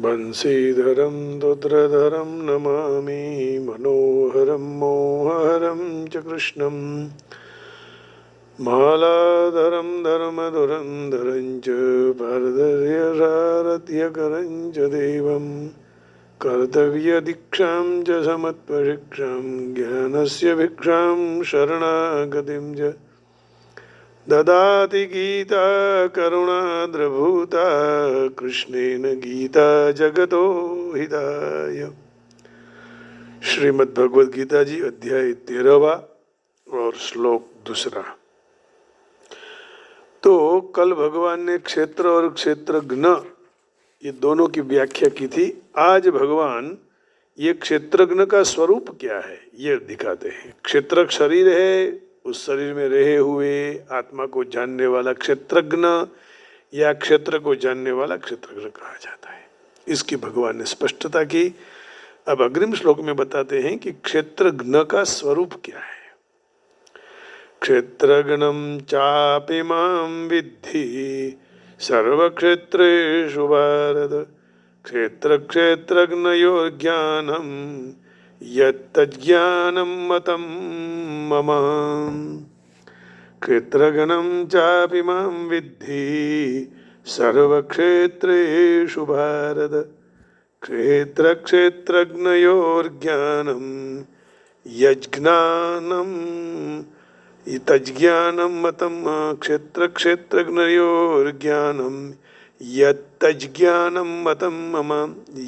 बंशीधरं रुद्रधरं नमामि मनोहरं मोहहरं च कृष्णं मालाधरं धर्मधुरन्धरं च भर्तर्यसारथ्यकरं च देवं कर्तव्यदीक्षां च समत्वशिक्षां ज्ञानस्य भिक्षां शरणागतिं च ददाति गीता करुणाद्रभूता कृष्णेन गीता जगतो हिताय। श्रीमद् भगवद गीता जी अध्याय 13वां और श्लोक 2। तो कल भगवान ने क्षेत्र और क्षेत्रज्ञ ये दोनों की व्याख्या की थी। आज भगवान ये क्षेत्रज्ञ का स्वरूप क्या है ये दिखाते हैं। क्षेत्रक शरीर है, उस शरीर में रहे हुए आत्मा को जानने वाला क्षेत्रज्ञ या क्षेत्र को जानने वाला क्षेत्रज्ञ कहा जाता है। इसकी भगवान ने स्पष्टता की। अब अग्रिम श्लोक में बताते हैं कि क्षेत्रज्ञ का स्वरूप क्या है। क्षेत्रज्ञं चापि मां विद्धि सर्वक्षेत्रेषु भारत क्षेत्रक्षेत्रज्ञयोर्ज्ञानं यत्तज्ज्ञानं मतं मम। क्षेत्रज्ञं चापि मां विद्धि सर्वक्षेत्रेषु भारत क्षेत्रक्षेत्रज्ञयोर्ज्ञानं यज्ज्ञानं तज्ज्ञानं मतं क्षेत्रक्षेत्रज्ञयोर्ज्ञानं यत्तज्ज्ञानं मतं मम।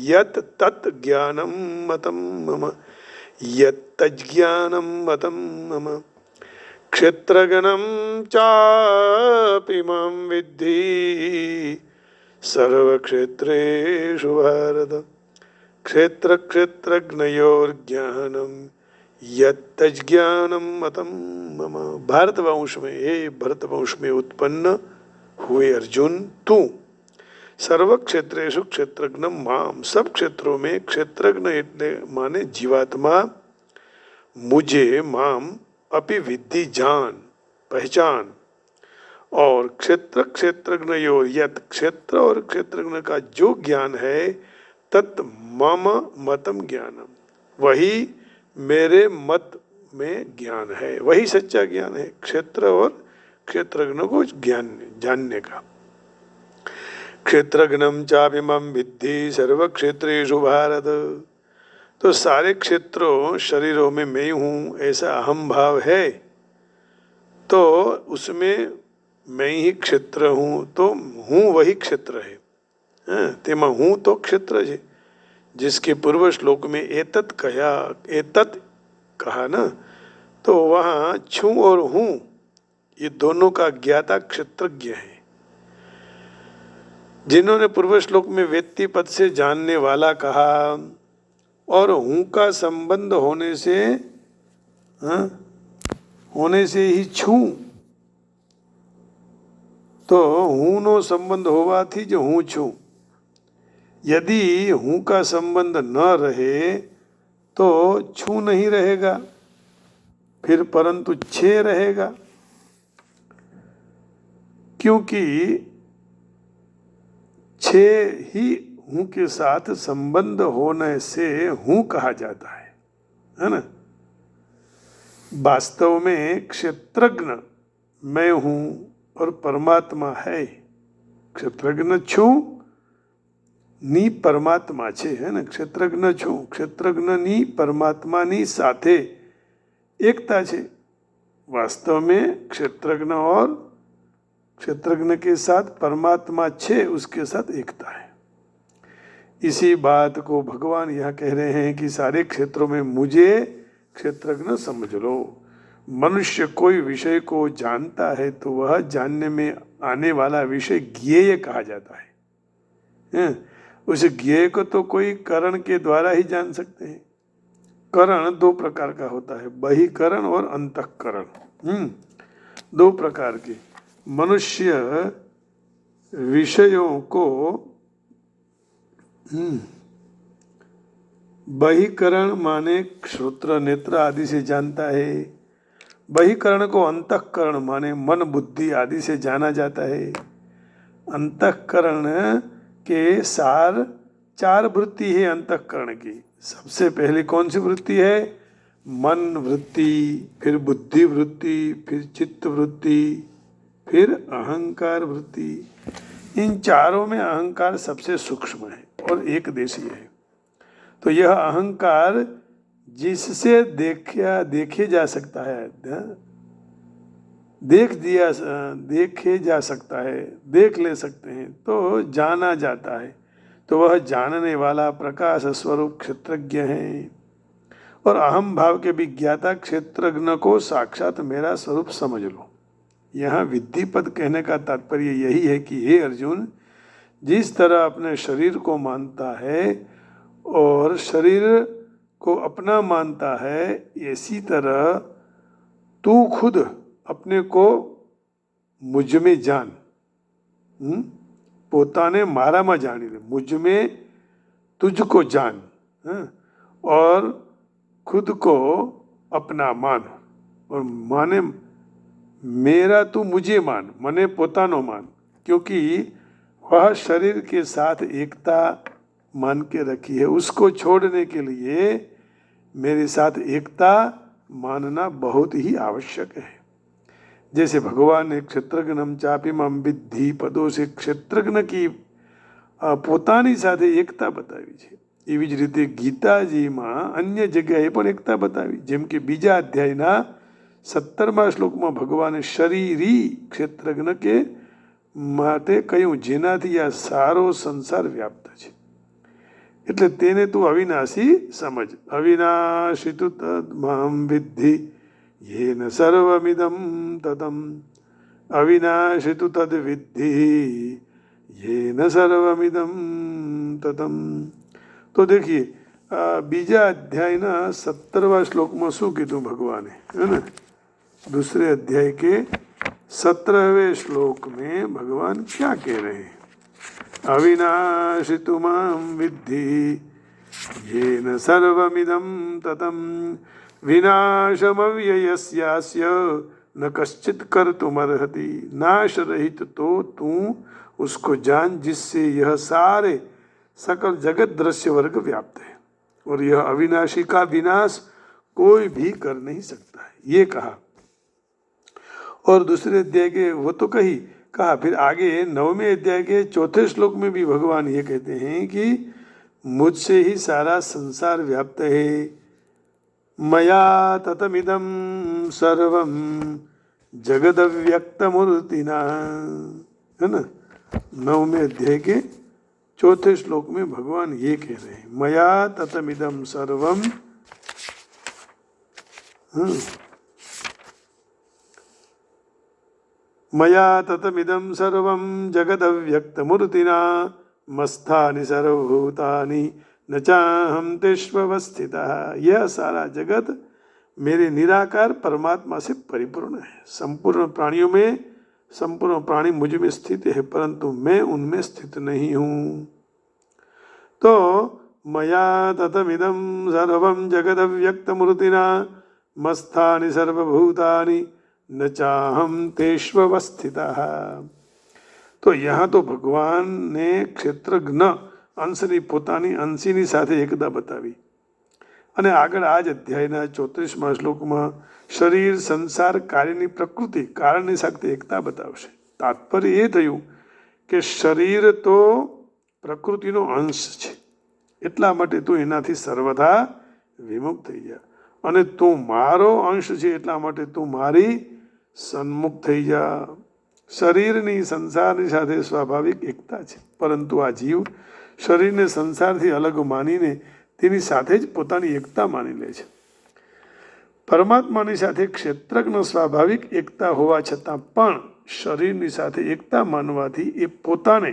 यत् तत् ज्ञानं मतं मम यत्तज्ज्ञानं मतं मम। क्षेत्रज्ञं चापि मां विद्धि सर्वक्षेत्रेषु भारत क्षेत्रक्षेत्रज्ञयोर्ज्ञानं यत्तज्ज्ञानं मतं मम। भारतवंश में, हे भरतवंश में उत्पन्न हुए अर्जुन, तू सर्व क्षेत्रेषु क्षेत्रज्ञ माम, सब क्षेत्रों में क्षेत्रज्ञ माने जीवात्मा, मुझे माम अपि विद्धि जान पहचान। और क्षेत्र क्षेत्रज्ञयोर यत, क्षेत्र और क्षेत्रज्ञ का जो ज्ञान है, तत् मम मतम ज्ञानम, वही मेरे मत में ज्ञान है, वही सच्चा ज्ञान है क्षेत्र और क्षेत्रज्ञ को ज्ञान जानने का। क्षेत्रज्ञं चापि मां विद्धि सर्व क्षेत्रेषु भारत, तो सारे क्षेत्रों शरीरों में मैं हूँ ऐसा अहम भाव है, तो उसमें मैं ही क्षेत्र हूँ, तो हूँ वही क्षेत्र है। तेमा हूँ तो क्षेत्र है, जिसके पूर्व श्लोक में एतत् कहा, एतत् कहा ना, तो वहाँ छू और हूँ ये दोनों का ज्ञाता क्षेत्रज्ञ है। जिन्होंने पूर्व श्लोक में व्यक्ति पद से जानने वाला कहा और हूँ का संबंध होने से ही छू, तो हूँ नो संबंध होवा थी जो हूँ छू। यदि हूँ का संबंध न रहे तो छू नहीं रहेगा, फिर परंतु छे रहेगा, क्योंकि छे ही हूँ के साथ संबंध होने से हूँ कहा जाता है ना। वास्तव में क्षेत्रज्ञ मैं हूँ और परमात्मा है। क्षेत्रज्ञ छू ની પરમાત્મા છે, હે ને। ક્ષેત્રજ્ઞ છું, ક્ષેત્રજ્ઞની પરમાત્માની સાથે एकता છે। वास्तव में क्षेत्रज्ञ और क्षेत्रज्ञ के साथ परमात्मा छे, उसके साथ एकता है। इसी बात को भगवान यहाँ कह रहे हैं कि सारे क्षेत्रों में मुझे क्षेत्रज्ञ समझ लो। मनुष्य कोई विषय को जानता है तो वह जानने में आने वाला विषय ज्ञेय कहा जाता है। उस ज्ञेय को तो कोई करण के द्वारा ही जान सकते हैं। करण दो प्रकार का होता है, बहिकरण और अंतःकरण। दो प्रकार के। मनुष्य विषयों को बहिकरण माने श्रोत्र नेत्र आदि से जानता है। बहिकरण को अंतःकरण माने मन बुद्धि आदि से जाना जाता है। अंतःकरण के सार 4 वृत्ति है अंतःकरण की। सबसे पहले कौन सी वृत्ति है? मन वृत्ति, फिर बुद्धि वृत्ति, फिर चित्त वृत्ति, फिर अहंकार वृत्ति। इन चारों में अहंकार सबसे सूक्ष्म है और एक देशी है। तो यह अहंकार जिससे देखे जा सकता है, देखे जा सकता है, देख ले सकते हैं, तो जाना जाता है, तो वह जानने वाला प्रकाश स्वरूप क्षेत्रज्ञ है। और अहम भाव के विज्ञाता क्षेत्रज्ञ को साक्षात मेरा स्वरूप समझ लो। यहाँ विद्धि पद कहने का तात्पर्य यही है कि हे अर्जुन, जिस तरह अपने शरीर को मानता है और शरीर को अपना मानता है, इसी तरह तू खुद अपने को मुझ में जान। पोताने मारा में जानी ले, मुझ में तुझको जान, और खुद को अपना मान। और माने मेरा तू मुझे मान, मने पोतानो मान, क्योंकि वह शरीर के साथ एकता मान के रखी है। उसको छोड़ने के लिए मेरे साथ एकता मानना बहुत ही आवश्यक है। जैसे भगवान ने क्षेत्रज्ञ चापी मम विद्धि पदों से क्षेत्रज्ञ की પોતાની સાથે એકતા બતાવી છે। એવી જ રીતે ગીતાજીમાં અન્ય જગ્યાએ પણ એકતા બતાવી, જેમ કે બીજા અધ્યાયના 17મા શ્લોકમાં ભગવાને શરીરી ક્ષેત્રજ્ઞ કે માટે કહ્યું, જેનાથી આ સારો સંસાર વ્યાપ્ત છે। એટલે તેને તું અવિનાશી સમજ। અવિનાશી તુ તદ્મામ વિદ્ધિ येन सर्वमिदं ततं। अविनाशी तु तद विद्धि येन सर्वमिदं ततं। तो देखिए बीजा अध्यायना 17वां श्लोक में शू कीधुं भगवाने, है ना। दूसरे अध्याय के 17वें श्लोक में भगवान क्या कह रहे हैं? अविनाशी तु मां विद्धि येन सर्वमिदं ततं। विनाशमव्ययस्यास्य न कश्चित् कर्तुमर्हति। नाश रहित तो तू उसको जान, जिससे यह सारे सकल जगत दृश्य वर्ग व्याप्त है, और यह अविनाशी का विनाश कोई भी कर नहीं सकता है, ये कहा। और दूसरे अध्याय के वो तो कहा, फिर आगे 9वें अध्याय के 4थे श्लोक में भी भगवान ये कहते हैं कि मुझसे ही सारा संसार व्याप्त है। मया ततमिदं सर्वं जगदव्यक्तमूर्तिना, है ना। 9वें अध्याय के 4थे श्लोक में भगवान ये कह रहे हैं, मया ततमिदं सर्वं, मया ततमिदं सर्वं जगदव्यक्तमूर्तिना मस्थानि सर्वभूतानि न चाहम तेष्वस्थितः। यह सारा जगत मेरे निराकार परमात्मा से परिपूर्ण है। संपूर्ण प्राणियों में संपूर्ण प्राणी मुझ में स्थित है, परंतु मैं उनमें स्थित नहीं हूँ। तो मया ततमिदं सर्वं जगदव्यक्तमूर्तिना मस्थानि सर्वभूतानि न चाहम तेष्वस्थितः। तो यहाँ तो भगवान ने क्षेत्रज्ञ અંશની પોતાની અંશીની સાથે એકતા બતાવી, અને આગળ આ જ અધ્યાયના 34મા શ્લોકમાં શરીર સંસાર કાર્યની પ્રકૃતિ કારણની સાથે એકતા બતાવશે। તાત્પર્ય એ થયું કે શરીર તો પ્રકૃતિનો અંશ છે, એટલા માટે તું એનાથી સર્વથા વિમુખ થઈ જા, અને તું મારો અંશ છે એટલા માટે તું મારી સન્મુખ થઈ જા। શરીરની સંસારની સાથે સ્વાભાવિક એકતા છે, પરંતુ આ જીવ શરીરને સંસારથી અલગ માનીને તેની સાથે જ પોતાની એકતા માની લે છે। પરમાત્માની સાથે ક્ષેત્રજ્ઞ સ્વાભાવિક એકતા હોવા છતાં પણ શરીરની સાથે એકતા માનવાથી એ પોતાને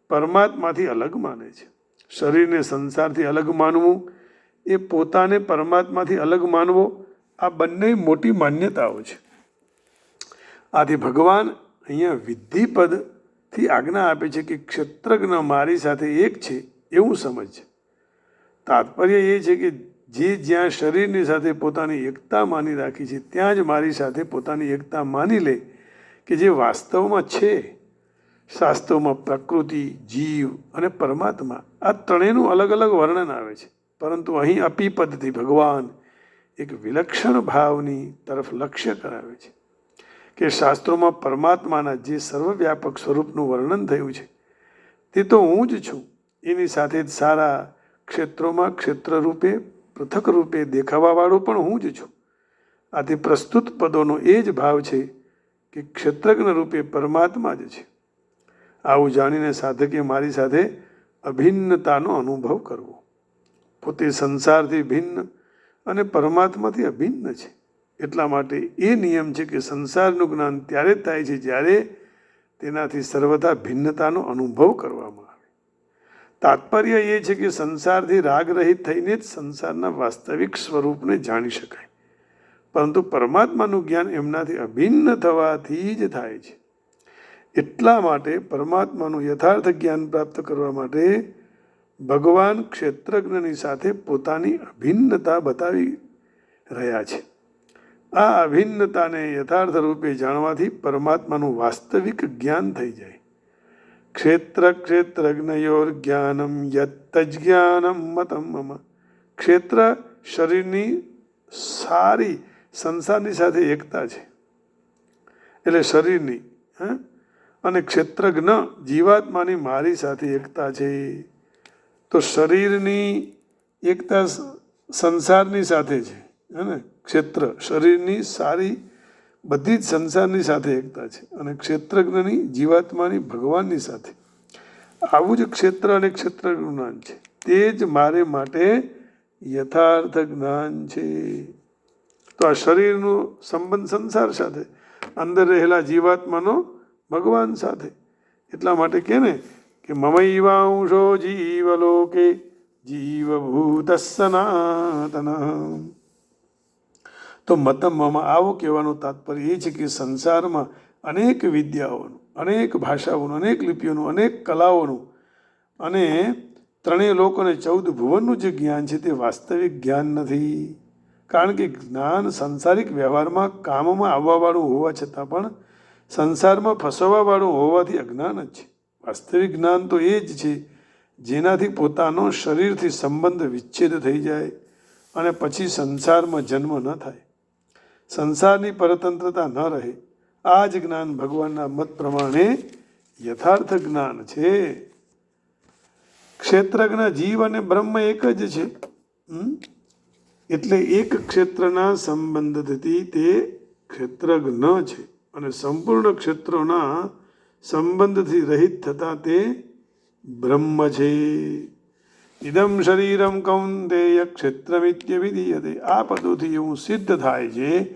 પરમાત્માથી અલગ માને છે। શરીરને સંસારથી અલગ માનવું એ પોતાને પરમાત્માથી અલગ માનવો, આ બંને મોટી માન્યતાઓ છે। આથી ભગવાન અહીંયા વિધિ પદ થી આજ્ઞા આપે છે કે ક્ષેત્રજ્ઞ મારી સાથે એક છે એવું સમજ। તાત્પર્ય એ છે કે જે જ્યાં શરીરની સાથે પોતાની એકતા માની રાખી છે, ત્યાં જ મારી સાથે પોતાની એકતા માની લે, કે જે વાસ્તવમાં છે। શાસ્ત્રોમાં પ્રકૃતિ, જીવ અને પરમાત્મા આ ત્રણેયનું અલગ અલગ વર્ણન આવે છે, પરંતુ અહીં અપીપદથી ભગવાન એક વિલક્ષણ ભાવની તરફ લક્ષ્ય કરાવે છે કે શાસ્ત્રોમાં પરમાત્માના જે સર્વવ્યાપક સ્વરૂપનું વર્ણન થયું છે તે તો હું જ છું, એની સાથે જ સારા ક્ષેત્રોમાં ક્ષેત્ર રૂપે પૃથક રૂપે દેખાવાવાળો પણ હું જ છું. આથી પ્રસ્તુત પદોનો એ જ ભાવ છે કે ક્ષેત્રજ્ઞ રૂપે પરમાત્મા જ છે. આવું જાણીને સાધકે મારી સાથે અભિન્નતાનો અનુભવ કરવો. પોતે સંસારથી ભિન્ન અને પરમાત્માથી અભિન્ન છે. એટલા માટે એ નિયમ છે કે સંસારનું જ્ઞાન ત્યારે જ થાય છે જ્યારે તેનાથી સર્વથા ભિન્નતાનો અનુભવ કરવામાં આવે. તાત્પર્ય એ છે કે સંસારથી રાગરહિત થઈને જ સંસારના વાસ્તવિક સ્વરૂપને જાણી શકાય, પરંતુ પરમાત્માનું જ્ઞાન એમનાથી અભિન્ન થવાથી જ થાય છે. એટલા માટે પરમાત્માનું યથાર્થ જ્ઞાન પ્રાપ્ત કરવા માટે ભગવાન ક્ષેત્રજ્ઞની સાથે પોતાની અભિન્નતા બતાવી રહ્યા છે. આ અભિન્નતાને યથાર્થ રૂપે જાણવાથી પરમાત્માનું વાસ્તવિક જ્ઞાન થઈ જાય. ક્ષેત્ર ક્ષેત્રજ્ઞયોર જ્ઞાનમ યત્તજ્ઞાનમ મતમ મમ. ક્ષેત્ર શરીરની સારી સંસારની સાથે એકતા છે, એટલે શરીરની, અને ક્ષેત્રજ્ઞ જીવાત્માની મારી સાથે એકતા છે. તો શરીરની એકતા સંસારની સાથે છે, હે, ક્ષેત્ર શરીરની સારી બધી જ સંસારની સાથે એકતા છે, અને ક્ષેત્રજ્ઞની જીવાત્માની ભગવાનની સાથે. આવું જ ક્ષેત્ર અને ક્ષેત્રજ્ઞ જ્ઞાન છે, તે જ મારે માટે યથાર્થ જ્ઞાન છે. તો આ શરીરનો સંબંધ સંસાર સાથે, અંદર રહેલા જીવાત્માનો ભગવાન સાથે. એટલા માટે કે ને કે મમૈવાંશો જીવલોકે જીવભૂત સનાતન. તો મતમમાં આવો કહેવાનો તાત્પર્ય એ છે કે સંસારમાં અનેક વિદ્યાઓનું, અનેક ભાષાઓનું, અનેક લિપિઓનું, અનેક કલાઓનું અને ત્રણેય લોક અને 14 ભુવનનું જે જ્ઞાન છે તે વાસ્તવિક જ્ઞાન નથી. કારણ કે જ્ઞાન સંસારિક વ્યવહારમાં કામમાં આવવાવાળું હોવા છતાં પણ સંસારમાં ફસવાવાળું હોવાથી અજ્ઞાન જ છે. વાસ્તવિક જ્ઞાન તો એ જ છે જેનાથી પોતાનો શરીરથી સંબંધ વિચ્છેદ થઈ જાય અને પછી સંસારમાં જન્મ ન થાય, સંસારની પરતંત્રતા ન રહે. આ જ જ્ઞાન ભગવાનના મત પ્રમાણે યથાર્થ જ્ઞાન છે. ક્ષેત્રજ્ઞ જીવ અને બ્રહ્મ એક જ છે, એટલે એક ક્ષેત્રના સંબંધથી તે ક્ષેત્રજ્ઞ છે, અને સંપૂર્ણ ક્ષેત્રોના સંબંધથી રહિત થતા તે બ્રહ્મ છે. ઇદમ શરીરમ કૌંતેય ક્ષેત્રમિત્ય વિધીયતે. આ પદોથી એવું સિદ્ધ થાય છે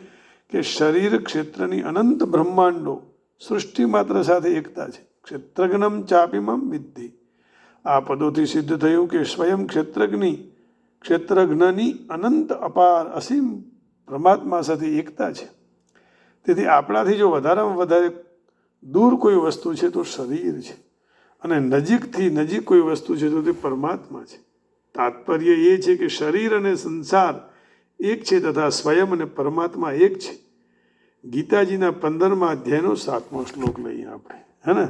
કે શરીર ક્ષેત્રની અનંત બ્રહ્માંડો સૃષ્ટિ માત્ર સાથે એકતા છે. ક્ષેત્રજ્ઞમ ચાપિમમ વિદ્ધિ. આ પદોથી સિદ્ધ થયું કે સ્વયં ક્ષેત્રજ્ઞની અનંત અપાર અસીમ પરમાત્મા સાથે એકતા છે. તેથી આપણાથી જો વધારેમાં વધારે દૂર કોઈ વસ્તુ છે તો શરીર છે, અને નજીકથી નજીક કોઈ વસ્તુ છે તો તે પરમાત્મા છે. તાત્પર્ય એ છે કે શરીર અને સંસાર એક છે તથા સ્વયં અને પરમાત્મા એક છે. ગીતાજીના 15મા અધ્યાયનો 7મો શ્લોક લઈએ આપણે, હે ને.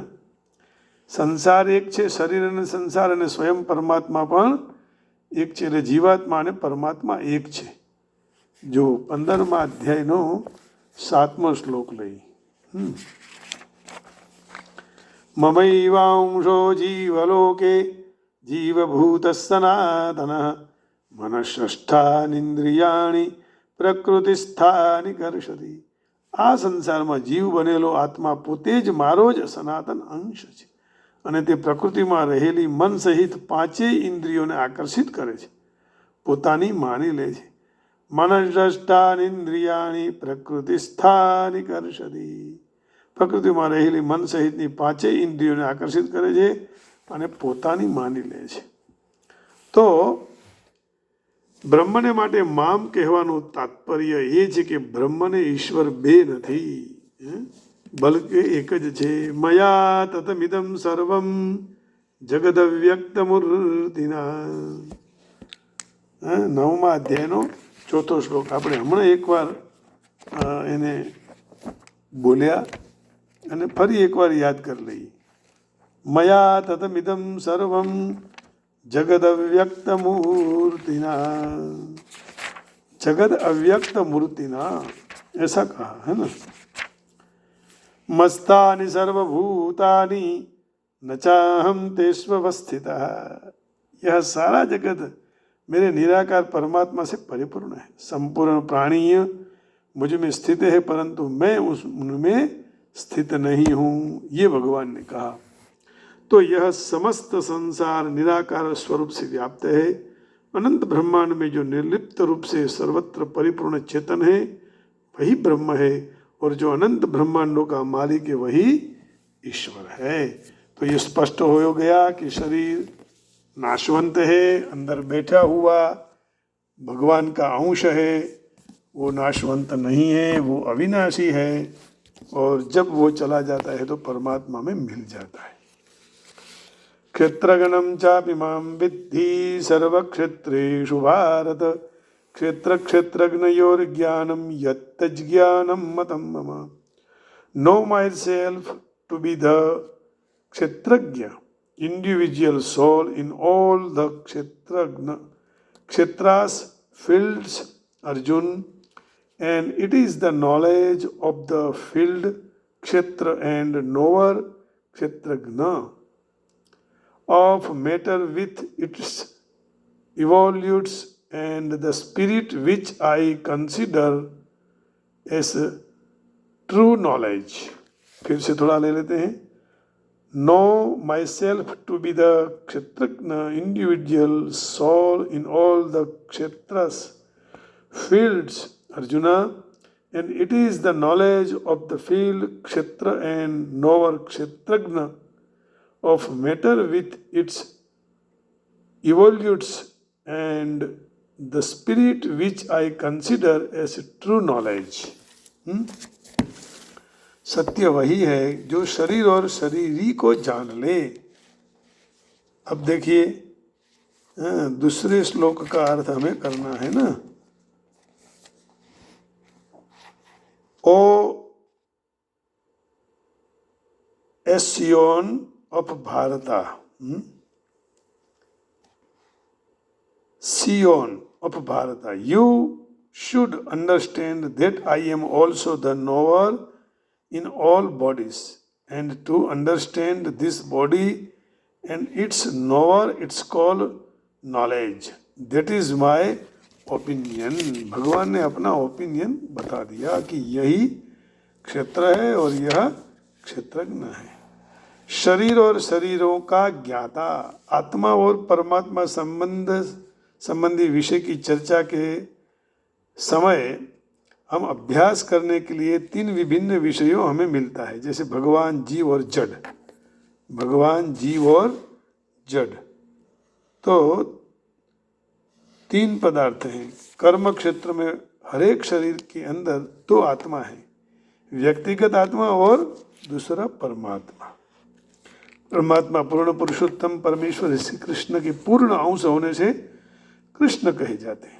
સંસાર એક છે, શરીર અને સંસાર અને સ્વયં પરમાત્મા પણ એક છે, એટલે જીવાત્મા અને પરમાત્મા એક છે. જો 15મા અધ્યાયનો 7મો શ્લોક લઈ. મમૈવાંશો જીવલોકે જીવભૂત સનાતન મનઃષ્ઠાનિન્દ્રિયાણિ પ્રકૃતિસ્થાનિ કર્ષતિ. આ સંસારમાં જીવ બનેલો આત્મા પોતે જ મારો જ સનાતન અંશ છે, અને તે પ્રકૃતિમાં રહેલી મન સહિત 5 ઇન્દ્રિયોને આકર્ષિત કરે છે, પોતાની માની લે છે. મનઃષ્ઠાનિન્દ્રિયાણિ પ્રકૃતિસ્થાનિ કર્ષતિ. પ્રકૃતિમાં રહેલી મન સહિતની 5 ઇન્દ્રિયોને આકર્ષિત કરે છે અને પોતાની માની લે છે. તો બ્રહ્મને માટે મામ કહેવાનું તાત્પર્ય એ છે કે બ્રહ્મને ઈશ્વર 2 નથી, બલકે એક જ છે. મયા તતમિદમ સર્વમ જગદવ્યક્તમૂર્તિના. 9મા અધ્યાયનો 4થો શ્લોક. આપણે હમણાં એકવાર એને બોલ્યા અને ફરી એકવાર યાદ કરી લઈએ. मया ततमिदं सर्वं जगद अव्यक्त मूर्तिना, जगद अव्यक्त मूर्तिना, ऐसा कहा है ना। मस्तानि सर्वभूतानि न चाहम तेष्वस्थितः, यह सारा जगत मेरे निराकार परमात्मा से परिपूर्ण है। संपूर्ण प्राणीय मुझ में स्थित है, परंतु मैं उनमें स्थित नहीं हूँ, ये भगवान ने कहा। तो यह समस्त संसार निराकार स्वरूप से व्याप्त है। अनंत ब्रह्मांड में जो निर्लिप्त रूप से सर्वत्र परिपूर्ण चेतन है वही ब्रह्म है, और जो अनंत ब्रह्मांडों का मालिक है वही ईश्वर है। तो ये स्पष्ट हो गया कि शरीर नाशवंत है, अंदर बैठा हुआ भगवान का अंश है, वो नाशवंत नहीं है, वो अविनाशी है, और जब वो चला जाता है तो परमात्मा में मिल जाता है। क्षेत्रगणं चापि मां विद्धि सर्वक्षेत्रेषु भारत, क्षेत्र क्षेत्रज्ञयोर्ज्ञानं यत्तज्ज्ञानं मतं मम। Know my self to be the क्षेत्रज्ञ individual soul in all the kshetras, fields, Arjun, and it is the knowledge of the field kshetra and knower kshetragna of matter with its evolutes and the spirit which I consider as true knowledge। फिर से थोड़ा ले लेते हैं। Know myself to be the kshetragna individual soul in all the kshetras, fields, Arjuna, and it is the knowledge of the field kshetra and knower kshetragna of matter with its evolutes and the spirit which I consider as true knowledge। सत्य वही है जो शरीर और शरीरी को जान ले। अब देखिए दूसरे श्लोक का अर्थ हमें करना है ना। ओ एसियोन ऑफ भारता, सियोन ऑफ भारता, you should understand that I am also the nowhere in all bodies, and to understand this body and its knower, it's called knowledge. That is my opinion। भगवान ने अपना ओपिनियन बता दिया कि यही क्षेत्र है और यह क्षेत्रज्ञ है। शरीर और शरीरों का ज्ञाता, आत्मा और परमात्मा संबंधी विषय की चर्चा के समय हम अभ्यास करने के लिए तीन विभिन्न विषयों हमें मिलता है, जैसे भगवान, जीव और जड़। भगवान, जीव और जड़, तो तीन पदार्थ हैं। कर्म क्षेत्र में हर एक शरीर के अंदर दो आत्मा है, व्यक्तिगत आत्मा और दूसरा परमात्मा। परमात्मा पूर्ण पुरुषोत्तम परमेश्वर श्री कृष्ण के पूर्ण अंश होने से कृष्ण कहे जाते हैं।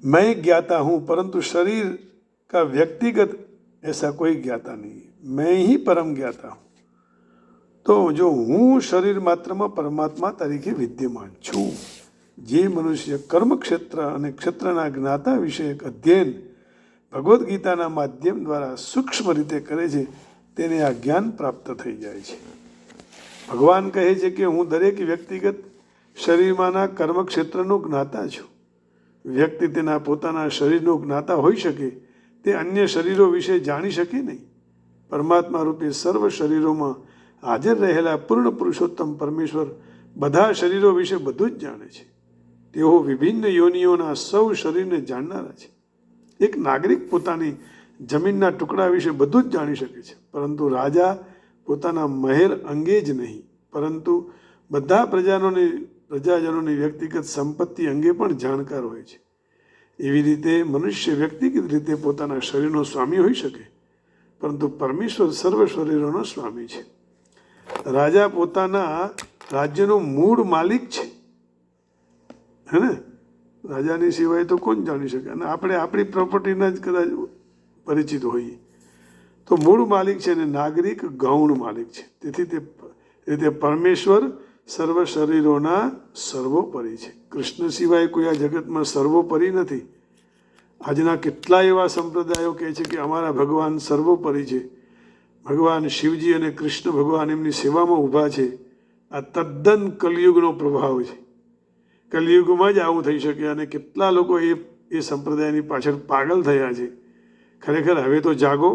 मैं ज्ञाता हूँ, परंतु शरीर का व्यक्तिगत ऐसा कोई ज्ञाता नहीं है, मैं ही परम ज्ञाता हूँ। तो जो हूँ शरीर માત્રમાં પરમાત્મા તરીકે વિદ્યમાન છું। જે મનુષ્ય કર્મ ક્ષેત્ર અને ક્ષેત્રના જ્ઞાતા વિષયક અધ્યયન ભગવદ્ ગીતાના માધ્યમ દ્વારા સૂક્ષ્મ રીતે કરે છે તેને આ જ્ઞાન પ્રાપ્ત થઈ જાય છે। ભગવાન કહે છે કે હું દરેક વ્યક્તિગત શરીરમાંના કર્મ ક્ષેત્રનો જ્ઞાતા છું। વ્યક્તિ તેના પોતાના શરીરનો જ્ઞાતા હોઈ શકે, તે અન્ય શરીરો વિશે જાણી શકે નહીં। પરમાત્મા રૂપે સર્વ શરીરોમાં હાજર રહેલા પૂર્ણ પુરુષોત્તમ પરમેશ્વર બધા શરીરો વિશે બધું જ જાણે છે। તેઓ વિભિન્ન યોનિઓના સૌ શરીરને જાણનારા છે। એક નાગરિક પોતાની જમીનના ટુકડા વિશે બધું જ જાણી શકે છે, પરંતુ રાજા પોતાના મહેલ અંગે જ નહીં, પરંતુ બધા પ્રજાજનોની વ્યક્તિગત સંપત્તિ અંગે પણ જાણકાર હોય છે। એવી રીતે મનુષ્ય વ્યક્તિગત રીતે પોતાના શરીરનો સ્વામી હોઈ શકે, પરંતુ પરમેશ્વર સર્વ શરીરોનો સ્વામી છે। રાજા પોતાના રાજ્યનો મૂળ માલિક છે, હે ને। રાજાની સિવાય તો કોણ જાણી શકે, અને આપણે આપણી પ્રોપર્ટીના જ કદાચ પરિચિત હોઈએ। તો મૂળ માલિક છે અને નાગરિક ગૌણ માલિક છે. તેથી તે રીતે પરમેશ્વર સર્વ શરીરોના સર્વોપરી છે. કૃષ્ણ સિવાય કોઈ આ જગતમાં સર્વોપરી નથી. આજના કેટલા એવા સંપ્રદાયો કહે છે કે અમારા ભગવાન સર્વોપરી છે. ભગવાન શિવજી અને કૃષ્ણ ભગવાન એમની સેવામાં ઊભા છે. આ તદ્દન કલિયુગનો પ્રભાવ છે. કલિયુગમાં જ આવું થઈ શકે અને કેટલા લોકો એ સંપ્રદાયની પાછળ પાગલ થયા છે. ખરેખર હવે તો જાગો.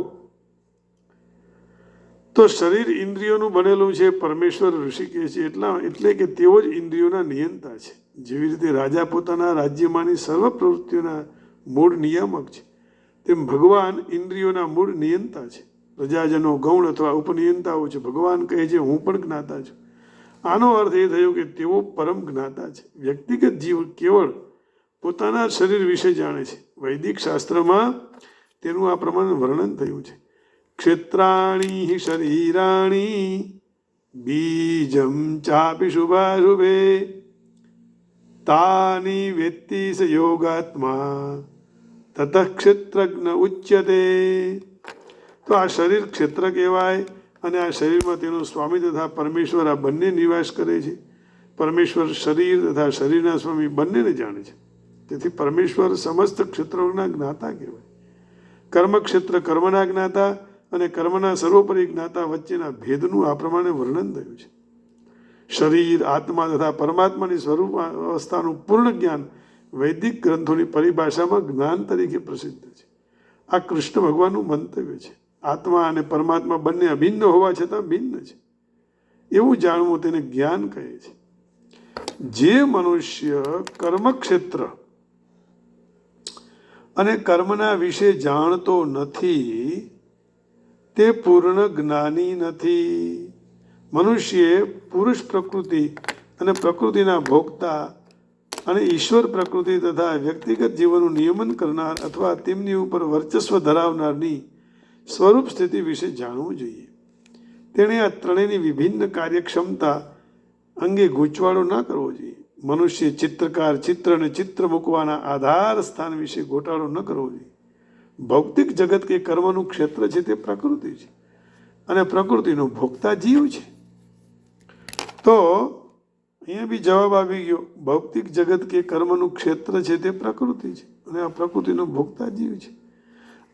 તો શરીર ઇન્દ્રિયોનું બનેલું છે. પરમેશ્વર ઋષિ કહે છે એટલે કે તેઓ જ ઇન્દ્રિયોના નિયંતા છે. જેવી રીતે રાજા પોતાના રાજ્યમાંની સર્વ પ્રવૃત્તિઓના મૂળ નિયામક છે, તેમ ભગવાન ઇન્દ્રિયોના મૂળ નિયંતા છે. પ્રજાજનો ગૌણ અથવા ઉપનિયંતાઓ છે. ભગવાન કહે છે હું પણ જ્ઞાતા છું. આનો અર્થ એ થયો કે તેઓ પરમ જ્ઞાતા છે. વ્યક્તિગત જીવ કેવળ પોતાના શરીર વિશે જાણે છે. વૈદિક શાસ્ત્રમાં તેનું આ પ્રમાણે વર્ણન થયું છે. ક્ષેત્રાણી શરીરાણી બીજમ ચાપી શુભાશુભે તાની વેત્તિ સ યોગાત્મા તતઃ ક્ષેત્રજ્ઞ ઉચ્યતે. તો આ શરીર ક્ષેત્ર કહેવાય અને આ શરીરમાં તેનો સ્વામી તથા પરમેશ્વર આ બંને નિવાસ કરે છે. પરમેશ્વર શરીર તથા શરીરના સ્વામી બંનેને જાણે છે. તેથી પરમેશ્વર સમસ્ત ક્ષેત્રોના જ્ઞાતા કહેવાય. કર્મક્ષેત્ર કર્મના જ્ઞાતા અને કર્મના સર્વોપરી જ્ઞાતા વચ્ચેના ભેદનું આ પ્રમાણે વર્ણન થયું છે. શરીર આત્મા તથા પરમાત્માની સ્વરૂપ અવસ્થાનું પૂર્ણ જ્ઞાન વૈદિક ગ્રંથોની પરિભાષામાં જ્ઞાન તરીકે પ્રસિદ્ધ છે. આ કૃષ્ણ ભગવાનનું મંતવ્ય છે. આત્મા અને પરમાત્મા બંને અભિન્ન હોવા છતાં ભિન્ન છે એવું જાણવું તેને જ્ઞાન કહે છે. જે મનુષ્ય કર્મક્ષેત્ર અને કર્મના વિશે જાણતો નથી તે પૂર્ણ જ્ઞાની નથી. મનુષ્યએ પુરુષ પ્રકૃતિ અને પ્રકૃતિના ભોગતા અને ઈશ્વર પ્રકૃતિ તથા વ્યક્તિગત જીવનનું નિયમન કરનાર અથવા તેમની ઉપર વર્ચસ્વ ધરાવનારની સ્વરૂપ સ્થિતિ વિશે જાણવું જોઈએ. તેણે આ ત્રણેયની વિભિન્ન કાર્યક્ષમતા અંગે ગૂંચવાડો ના કરવો જોઈએ. મનુષ્ય ચિત્રકાર ચિત્ર અને ચિત્ર મૂકવાના આધાર સ્થાન વિશે ગોટાળો ન કરવો જોઈએ. ભૌતિક જગત કે કર્મનું ક્ષેત્ર છે તે પ્રકૃતિ છે અને પ્રકૃતિનો ભોગતા જીવ છે. તો અહીંયા બી જવાબ આવી ગયો. ભૌતિક જગત કે કર્મનું ક્ષેત્ર છે તે પ્રકૃતિ છે અને આ પ્રકૃતિનો ભોગતા જીવ છે.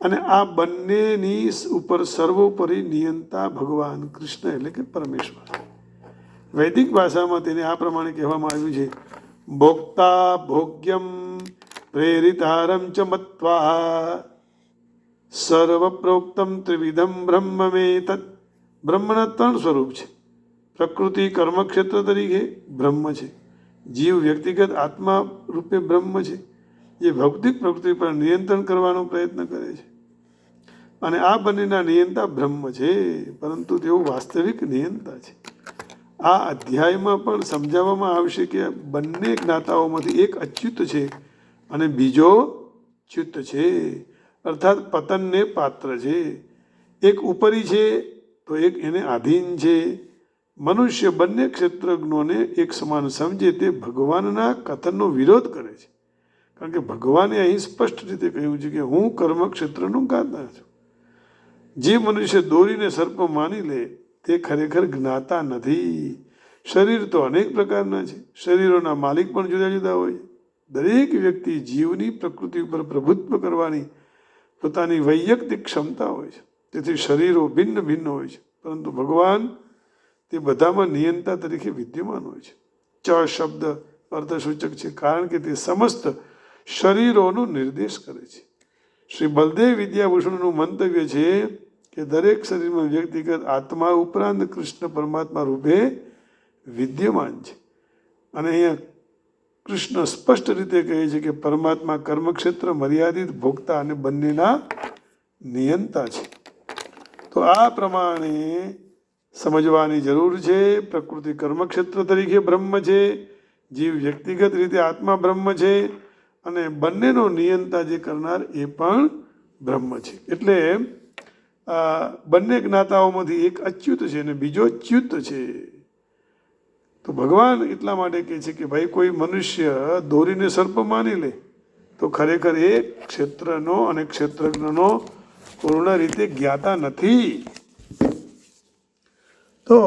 અને આ બંનેની ઉપર સર્વોપરી નિયંતા ભગવાન કૃષ્ણ એટલે કે પરમેશ્વર. વૈદિક ભાષામાં તેને આ પ્રમાણે કહેવામાં આવ્યું છે. ભોક્તા ભોગ્યમ પ્રેરિતારમ ચ મત્વા સર્વ પ્રોક્તમ ત્રિવિધમ બ્રહ્મ મે તત્. બ્રહ્મના ત્રણ સ્વરૂપ છે. પ્રકૃતિ કર્મક્ષેત્ર તરીકે બ્રહ્મ છે. જીવ વ્યક્તિગત આત્મા રૂપે બ્રહ્મ છે જે ભૌતિક પ્રકૃતિ પર નિયંત્રણ કરવાનો પ્રયત્ન કરે છે. અને આ બંનેના નિયંતા બ્રહ્મ છે પરંતુ તેઓ વાસ્તવિક નિયંતા છે. આ અધ્યાયમાં પણ સમજાવવામાં આવશે કે બંને જ્ઞાતાઓમાંથી એક અચ્યુત છે અને બીજો ચ્યુત છે અર્થાત પતનને પાત્ર છે. એક ઉપરી છે તો એક એને આધીન છે. મનુષ્ય બંને ક્ષેત્રજ્ઞોને એક સમાન સમજે તે ભગવાનના કથનનો વિરોધ કરે છે. કારણ કે ભગવાને અહીં સ્પષ્ટ રીતે કહ્યું છે કે હું કર્મ ક્ષેત્રનું જ્ઞાતા છું. જે મનુષ્ય દોરીને સર્પ માની લે તે ખરેખર જ્ઞાતા નથી. શરીર તો અનેક પ્રકારના છે. શરીરોના માલિક પણ જુદા જુદા હોય છે. દરેક વ્યક્તિ જીવની પ્રકૃતિ ઉપર પ્રભુત્વ કરવાની પોતાની વૈયક્તિક ક્ષમતા હોય છે. તેથી શરીરો ભિન્ન ભિન્ન હોય છે પરંતુ ભગવાન તે બધામાં નિયંતા તરીકે વિદ્યમાન હોય છે. ચ શબ્દ અર્થસૂચક છે કારણ કે તે સમસ્ત શરીરોનો નિર્દેશ કરે છે. શ્રી બલદેવ વિદ્યાભૂષણનું મંતવ્ય છે કે દરેક શરીરમાં વ્યક્તિગત આત્મા ઉપરાંત કૃષ્ણ પરમાત્મા રૂપે વિદ્યમાન છે. અને અહીંયા કૃષ્ણ સ્પષ્ટ રીતે કહે છે કે પરમાત્મા કર્મક્ષેત્ર મર્યાદિત ભોગતા અને બંનેના નિયંતા છે. તો આ પ્રમાણે સમજવાની જરૂર છે. પ્રકૃતિ કર્મક્ષેત્ર તરીકે બ્રહ્મ છે. જીવ વ્યક્તિગત રીતે આત્મા બ્રહ્મ છે અને બંનેનો નિયંતા જે કરનાર એ પણ બ્રહ્મ છે. એટલે બંને જ્ઞાતાઓમાંથી એક અચ્યુત છે અને બીજો ચ્યુત છે. તો ભગવાન એટલા માટે કહે છે કે ભાઈ કોઈ મનુષ્ય દોરીને સર્પ માની લે તો ખરેખર એ ક્ષેત્રનો અને ક્ષેત્રજ્ઞનો પૂર્ણ રીતે જ્ઞાતા નથી. તો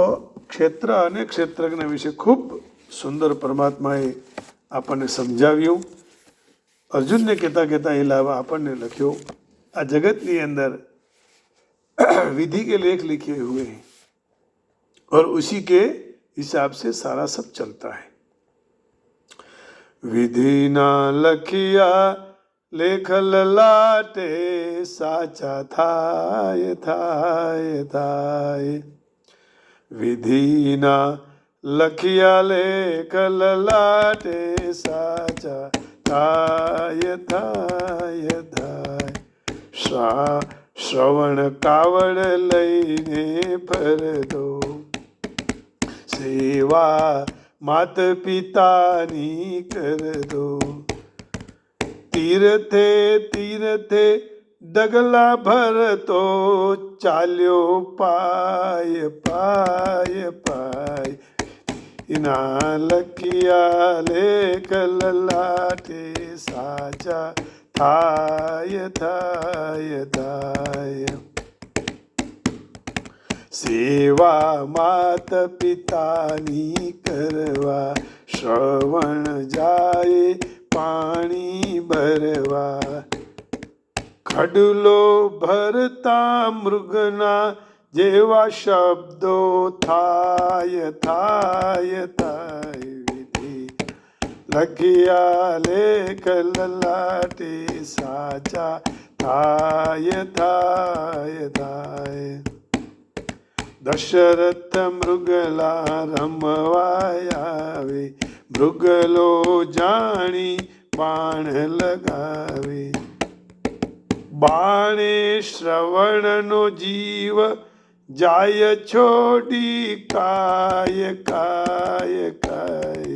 ક્ષેત્ર અને ક્ષેત્રજ્ઞ વિશે ખૂબ સુંદર પરમાત્માએ આપણને સમજાવ્યું. અર્જુનને કહેતા કહેતા એ લાવા આપણને લખ્યો, આ જગતની અંદર विधि के लेख लिखे हुए हैं और उसी के हिसाब से सारा सब चलता है. विधि ना लखिया लेख ललाटे साचा थाय थाय थाय. विधि ना लखिया लेख ललाटे साचा थाय थाय थाय. શ્રવણ કાવડ લઈને ફરતો, સેવા માત પિતાની કરતો. તીર્થે તીર્થે ડગલા ભરતો, ચાલ્યો પાય પાય પાય. એના લખિયા લેખ લલાટે સાચા थाय थाय थाय. सेवा मात पितानी करवा, श्रवण जाए पाणी भरवा. खडलो भरता मृगना जेवा शब्दो थाय थाय थाय. लखिया लेख ललाटे साचा थाय थाय थाय. દશરથ મૃગલા રમવાયાવે, મૃગલો જાણી બાણ લગાવે. બાણે શ્રવણનો જીવ જાય છોડી, કાય કાય કાય.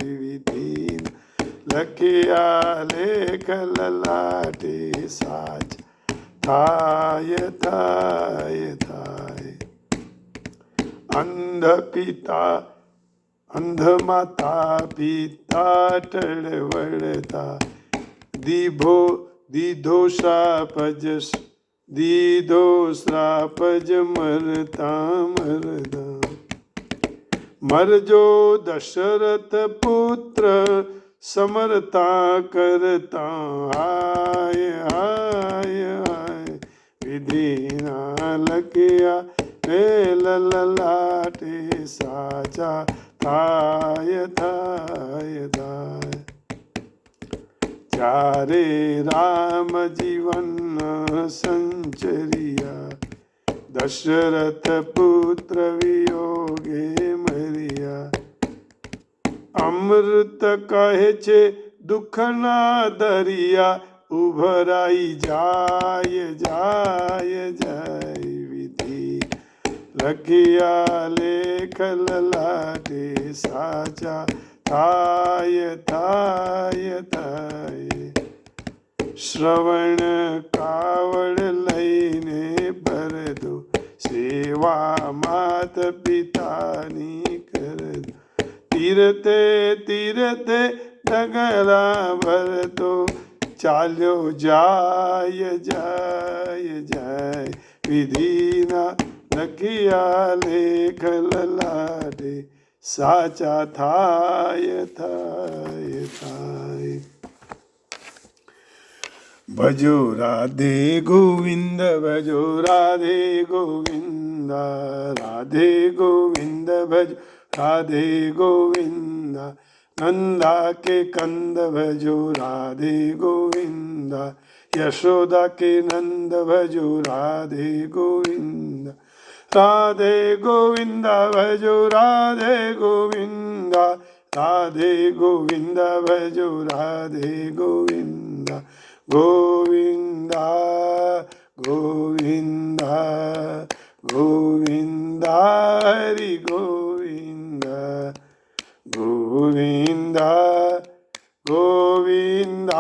લખિયા લેખ લલાટે સાચ થાય થાય થાય. અંધ પિતા અંધ માતા પિતા ટળવળતા, દીધો શ્રાપ જ મરતા મરતા. મરજો દશરથ પુત્ર समरता करता, आय आय आय. विधि ना लखिया ललाटे साचा थाय थाय थाय. चारे राम जीवन संचरिया, दशरथ पुत्र वियोगे मरिया. અમૃત કહે છે દુઃખના દરિયા, ઉભરાઈ જાય જાય જાય. વિધિ લખિયા લેખ લલાટે સાચા થાય થાય થાય. શ્રવણ કાવડ લઈને ભરદો, સેવા માત પિતાની કરદો. તીર્થે તીર્થે ડગલા ભરતો, ચાલ્યો જાય જાય જાય. વિધિના લખિયા લેખ લલાટે સાચા થાય થાય થાય. ભજો રાધે ગોવિંદ ભજો રાધે ગોવિંદ, રાધે ગોવિંદ ભજો राधे गोविंद. नंदा के कंद भजो राधे गोविंद, यशोदा के नंद भजो राधे गोविंद. राधे गोविंद भजो राधे गोविंद, राधे गोविंद भजो राधे गोविंद. गोविंद गोविंद गोविंद हरि गोविंद. गोविंद गोविंद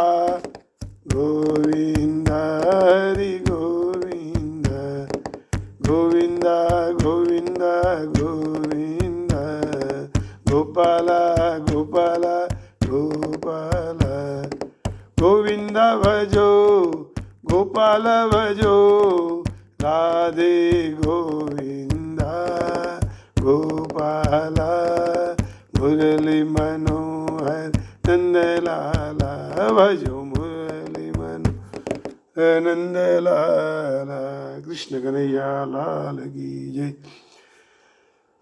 गोविंद हरि गोविंद. गोविंद गोविंद गोविंद. गोपाल गोपाल गोपाल. गोविंद भजो गोपाल भजो, राधे गोविंदा गोपाला मुरली मनोहर नंदलाला भजो मुरली मनोहर नंदलाला। कृष्ण कन्हैया लाल की जय।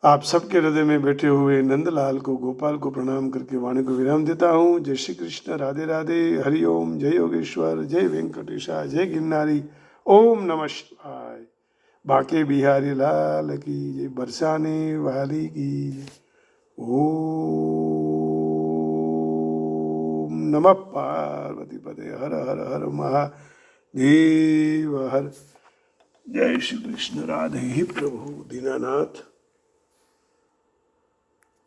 आप सबके हृदय में बैठे हुए नंदलाल को, गोपाल को प्रणाम करके वाणी को विराम देता हूँ। जय श्री कृष्ण, राधे राधे, हरि ओम, जय योगेश्वर, जय वेंकटेशा, जय गिरनारी, ओम नमः शिवाय। बाके बिहारी लाल की जय, बरसाने वाली की जय। ओम नमः पार्वती पदे, हर हर हर महादेव हर। जय श्री कृष्ण, राधे ही प्रभु दीनानाथ।